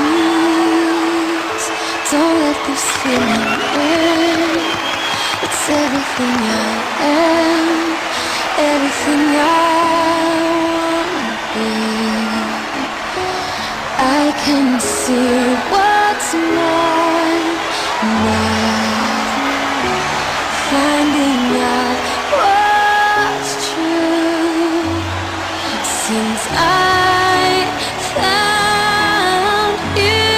Please don't let this feeling end. It's everything I am, everything I wanna be. I can see what's mine now, finding out what's true. Since I found you,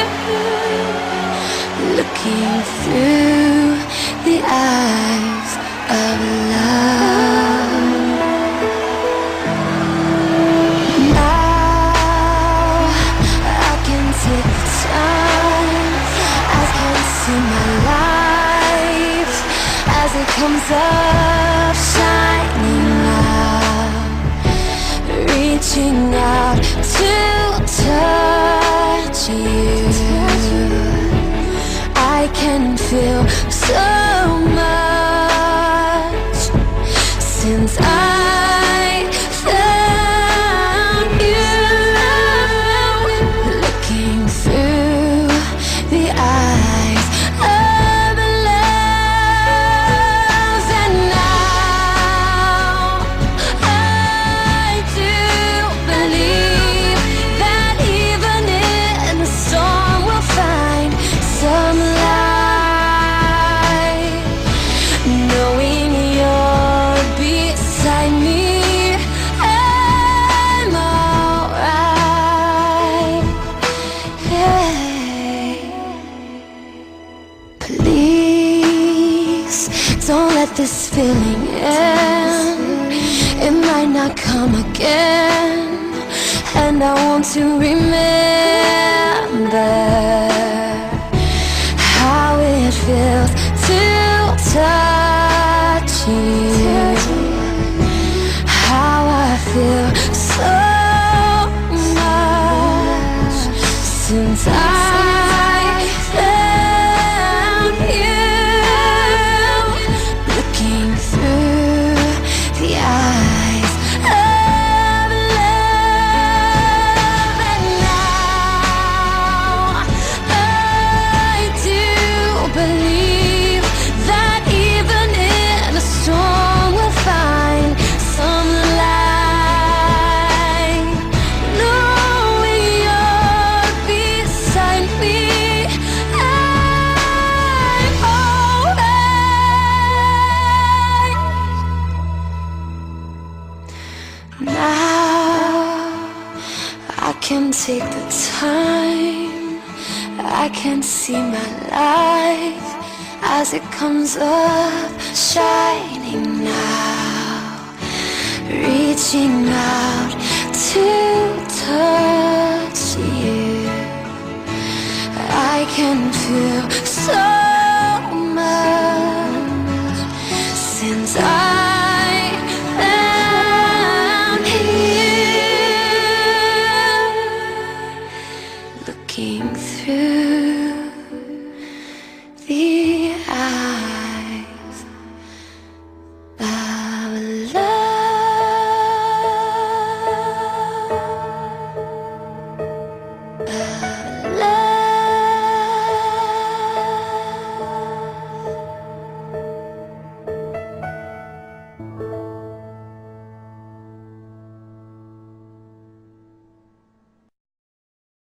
looking through the eyes of love. Now I can take the time, I can see my life as it comes up, shining now, reaching out to touch you. I can feel so much since I found you, looking through the eyes of love. And now I do believe that even in the storm we'll find some light, knowing you're beside me. I'm alright. Hey, please don't let this feeling end. It might not come again, and I want to remember how it feels to touch you, how I feel so much since I found you, looking through the eyes of love. And now I do believe that even in a storm we'll find some light, knowing you're beside me. I'm alright. Now I can take the time, I can see my life as it comes up, shining now, reaching out to touch you. I can feel so much since I found you, looking through